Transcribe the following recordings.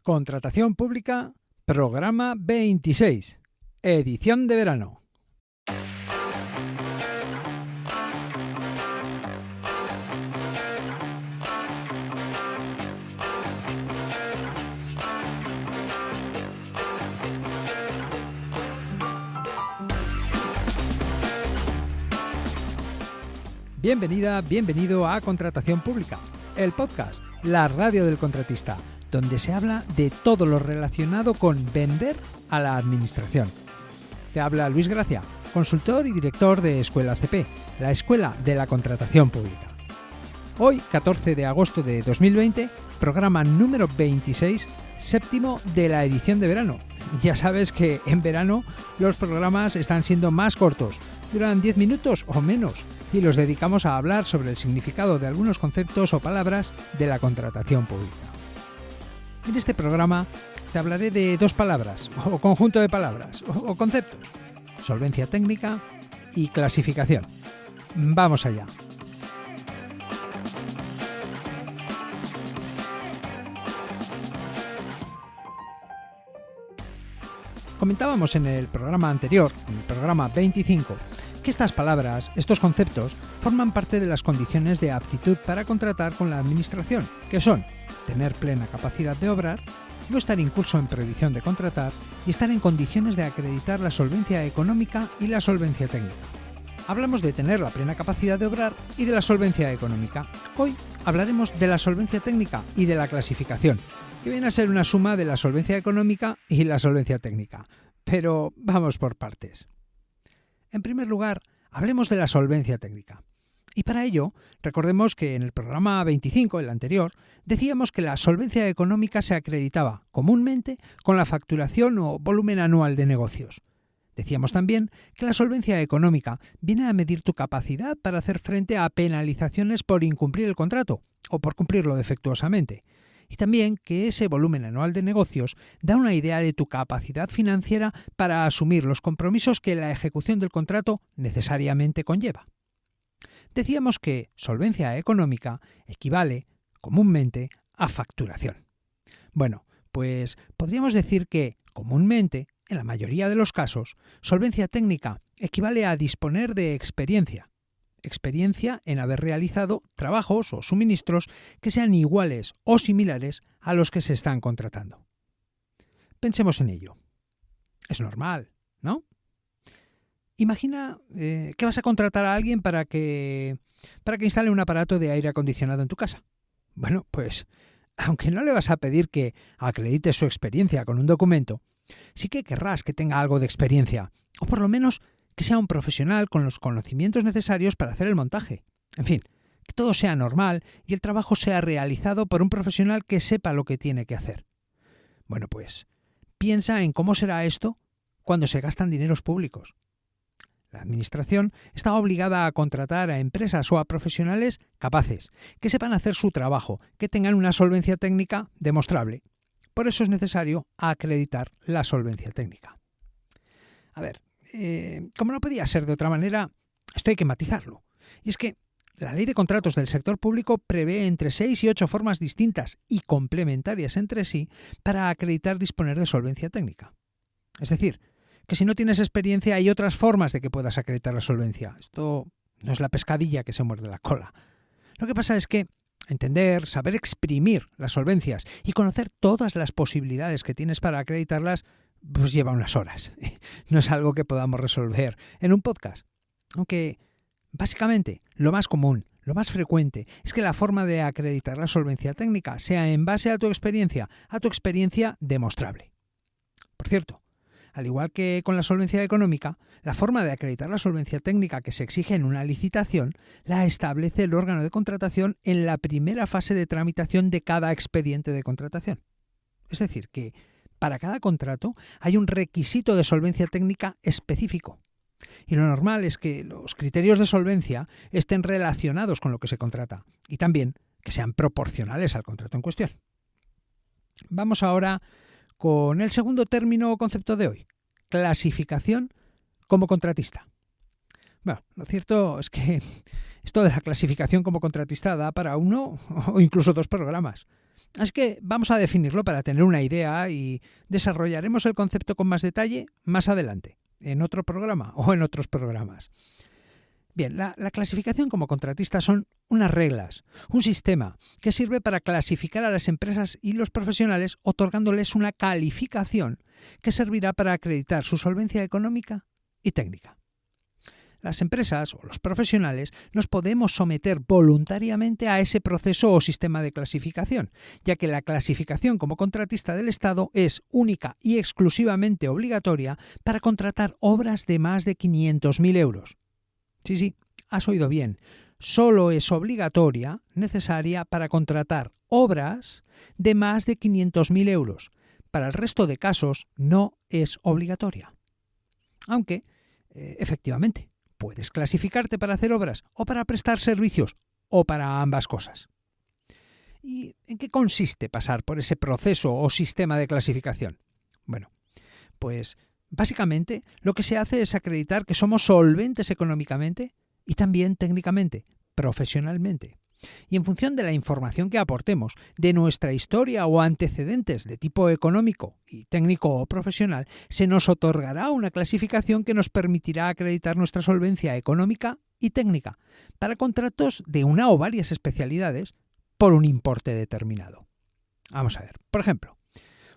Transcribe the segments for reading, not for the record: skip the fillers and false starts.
Contratación pública, programa 26, edición de verano. Bienvenida, bienvenido a Contratación Pública, el podcast, la radio del contratista, donde se habla de todo lo relacionado con vender a la administración. Te habla Luis Gracia, consultor y director de Escuela CP, la Escuela de la Contratación Pública. Hoy, 14 de agosto de 2020, programa número 26, séptimo de la edición de verano. Ya sabes que en verano los programas están siendo más cortos, duran 10 minutos o menos, y los dedicamos a hablar sobre el significado de algunos conceptos o palabras de la contratación pública. En este programa te hablaré de dos palabras, o conjunto de palabras, o conceptos: solvencia técnica y clasificación. Vamos allá. Comentábamos en el programa anterior, en el programa 25, que estas palabras, estos conceptos, forman parte de las condiciones de aptitud para contratar con la administración, que son tener plena capacidad de obrar, no estar incurso en prohibición de contratar y estar en condiciones de acreditar la solvencia económica y la solvencia técnica. Hablamos de tener la plena capacidad de obrar y de la solvencia económica. Hoy hablaremos de la solvencia técnica y de la clasificación, que viene a ser una suma de la solvencia económica y la solvencia técnica. Pero vamos por partes. En primer lugar, hablemos de la solvencia técnica. Y para ello, recordemos que en el programa 25, el anterior, decíamos que la solvencia económica se acreditaba comúnmente con la facturación o volumen anual de negocios. Decíamos también que la solvencia económica viene a medir tu capacidad para hacer frente a penalizaciones por incumplir el contrato o por cumplirlo defectuosamente. Y también que ese volumen anual de negocios da una idea de tu capacidad financiera para asumir los compromisos que la ejecución del contrato necesariamente conlleva. Decíamos que solvencia económica equivale comúnmente a facturación. Bueno, pues podríamos decir que comúnmente, en la mayoría de los casos, solvencia técnica equivale a disponer de experiencia en haber realizado trabajos o suministros que sean iguales o similares a los que se están contratando. Pensemos en ello. Es normal, ¿no? Imagina que vas a contratar a alguien para que instale un aparato de aire acondicionado en tu casa. Bueno, pues, aunque no le vas a pedir que acredite su experiencia con un documento, sí que querrás que tenga algo de experiencia, o por lo menos que sea un profesional con los conocimientos necesarios para hacer el montaje. En fin, que todo sea normal y el trabajo sea realizado por un profesional que sepa lo que tiene que hacer. Bueno, pues, piensa en cómo será esto cuando se gastan dineros públicos. La administración está obligada a contratar a empresas o a profesionales capaces, que sepan hacer su trabajo, que tengan una solvencia técnica demostrable. Por eso es necesario acreditar la solvencia técnica. A ver, como no podía ser de otra manera, esto hay que matizarlo. Y es que la Ley de Contratos del sector público prevé entre 6 y 8 formas distintas y complementarias entre sí para acreditar disponer de solvencia técnica. Es decir, que si no tienes experiencia hay otras formas de que puedas acreditar la solvencia. Esto no es la pescadilla que se muerde la cola. Lo que pasa es que entender, saber exprimir las solvencias y conocer todas las posibilidades que tienes para acreditarlas, pues lleva unas horas. No es algo que podamos resolver en un podcast. Aunque, básicamente, lo más común, lo más frecuente, es que la forma de acreditar la solvencia técnica sea en base a tu experiencia demostrable. Por cierto, al igual que con la solvencia económica, la forma de acreditar la solvencia técnica que se exige en una licitación la establece el órgano de contratación en la primera fase de tramitación de cada expediente de contratación. Es decir, que para cada contrato hay un requisito de solvencia técnica específico. Y lo normal es que los criterios de solvencia estén relacionados con lo que se contrata y también que sean proporcionales al contrato en cuestión. Vamos ahora con el segundo término o concepto de hoy: clasificación como contratista. Bueno, lo cierto es que esto de la clasificación como contratista da para uno o incluso 2 programas. Así que vamos a definirlo para tener una idea y desarrollaremos el concepto con más detalle más adelante, en otro programa o en otros programas. Bien, la clasificación como contratista son unas reglas, un sistema que sirve para clasificar a las empresas y los profesionales otorgándoles una calificación que servirá para acreditar su solvencia económica y técnica. Las empresas o los profesionales nos podemos someter voluntariamente a ese proceso o sistema de clasificación, ya que la clasificación como contratista del Estado es única y exclusivamente obligatoria para contratar obras de más de 500.000 euros. Sí, has oído bien. Solo es obligatoria, necesaria para contratar obras de más de 500.000 euros. Para el resto de casos no es obligatoria. Aunque, efectivamente, puedes clasificarte para hacer obras o para prestar servicios o para ambas cosas. ¿Y en qué consiste pasar por ese proceso o sistema de clasificación? Bueno, pues básicamente lo que se hace es acreditar que somos solventes económicamente y también técnicamente, profesionalmente. Y en función de la información que aportemos, de nuestra historia o antecedentes de tipo económico y técnico o profesional, se nos otorgará una clasificación que nos permitirá acreditar nuestra solvencia económica y técnica para contratos de una o varias especialidades por un importe determinado. Vamos a ver, por ejemplo,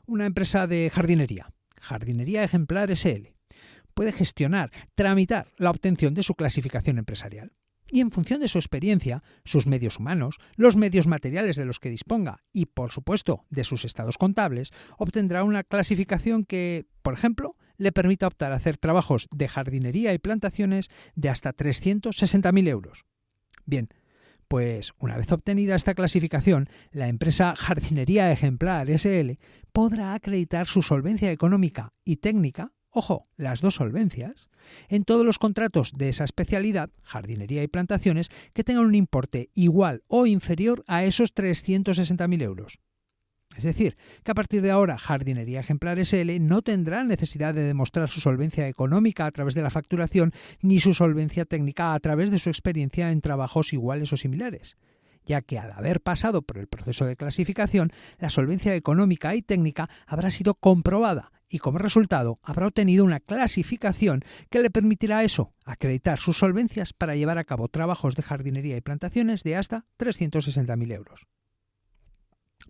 una empresa de jardinería, Jardinería Ejemplar SL, puede gestionar, tramitar la obtención de su clasificación empresarial. Y en función de su experiencia, sus medios humanos, los medios materiales de los que disponga y, por supuesto, de sus estados contables, obtendrá una clasificación que, por ejemplo, le permita optar a hacer trabajos de jardinería y plantaciones de hasta 360.000 euros. Bien, pues una vez obtenida esta clasificación, la empresa Jardinería Ejemplar SL podrá acreditar su solvencia económica y técnica, ojo, las 2 solvencias, en todos los contratos de esa especialidad, jardinería y plantaciones, que tengan un importe igual o inferior a esos 360.000 euros. Es decir, que a partir de ahora Jardinería Ejemplar SL no tendrá necesidad de demostrar su solvencia económica a través de la facturación ni su solvencia técnica a través de su experiencia en trabajos iguales o similares, ya que al haber pasado por el proceso de clasificación, la solvencia económica y técnica habrá sido comprobada y como resultado habrá obtenido una clasificación que le permitirá acreditar sus solvencias para llevar a cabo trabajos de jardinería y plantaciones de hasta 360.000 euros.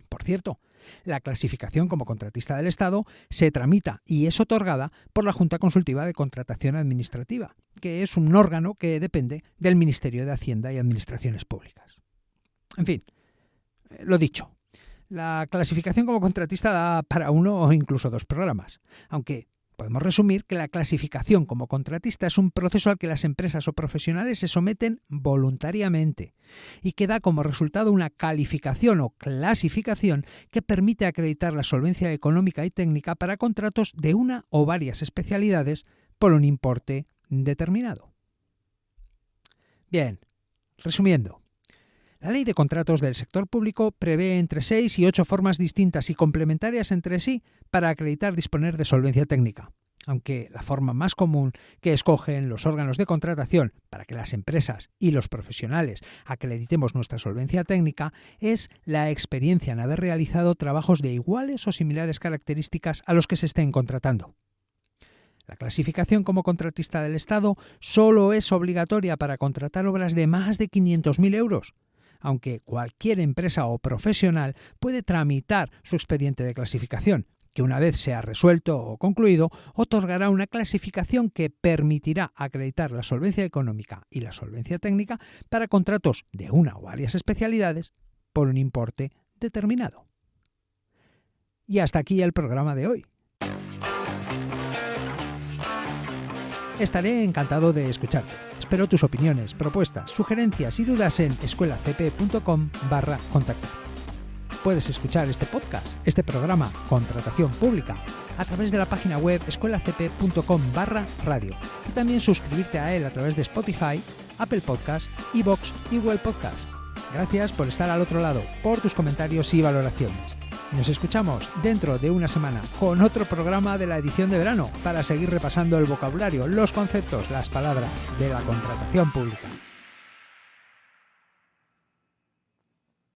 Por cierto, la clasificación como contratista del Estado se tramita y es otorgada por la Junta Consultiva de Contratación Administrativa, que es un órgano que depende del Ministerio de Hacienda y Administraciones Públicas. En fin, lo dicho, la clasificación como contratista da para 1 o incluso 2 programas, aunque podemos resumir que la clasificación como contratista es un proceso al que las empresas o profesionales se someten voluntariamente y que da como resultado una calificación o clasificación que permite acreditar la solvencia económica y técnica para contratos de una o varias especialidades por un importe determinado. Bien, resumiendo. La Ley de Contratos del Sector Público prevé entre 6 y 8 formas distintas y complementarias entre sí para acreditar disponer de solvencia técnica, aunque la forma más común que escogen los órganos de contratación para que las empresas y los profesionales acreditemos nuestra solvencia técnica es la experiencia en haber realizado trabajos de iguales o similares características a los que se estén contratando. La clasificación como contratista del Estado solo es obligatoria para contratar obras de más de 500.000 euros, aunque cualquier empresa o profesional puede tramitar su expediente de clasificación, que una vez sea resuelto o concluido, otorgará una clasificación que permitirá acreditar la solvencia económica y la solvencia técnica para contratos de una o varias especialidades por un importe determinado. Y hasta aquí el programa de hoy. Estaré encantado de escucharte. Espero tus opiniones, propuestas, sugerencias y dudas en escuelacp.com/contactar. Puedes escuchar este podcast, este programa Contratación Pública, a través de la página web escuelacp.com/radio y también suscribirte a él a través de Spotify, Apple Podcasts, iVoox y Google Podcasts. Gracias por estar al otro lado, por tus comentarios y valoraciones. Nos escuchamos dentro de una semana con otro programa de la edición de verano para seguir repasando el vocabulario, los conceptos, las palabras de la contratación pública.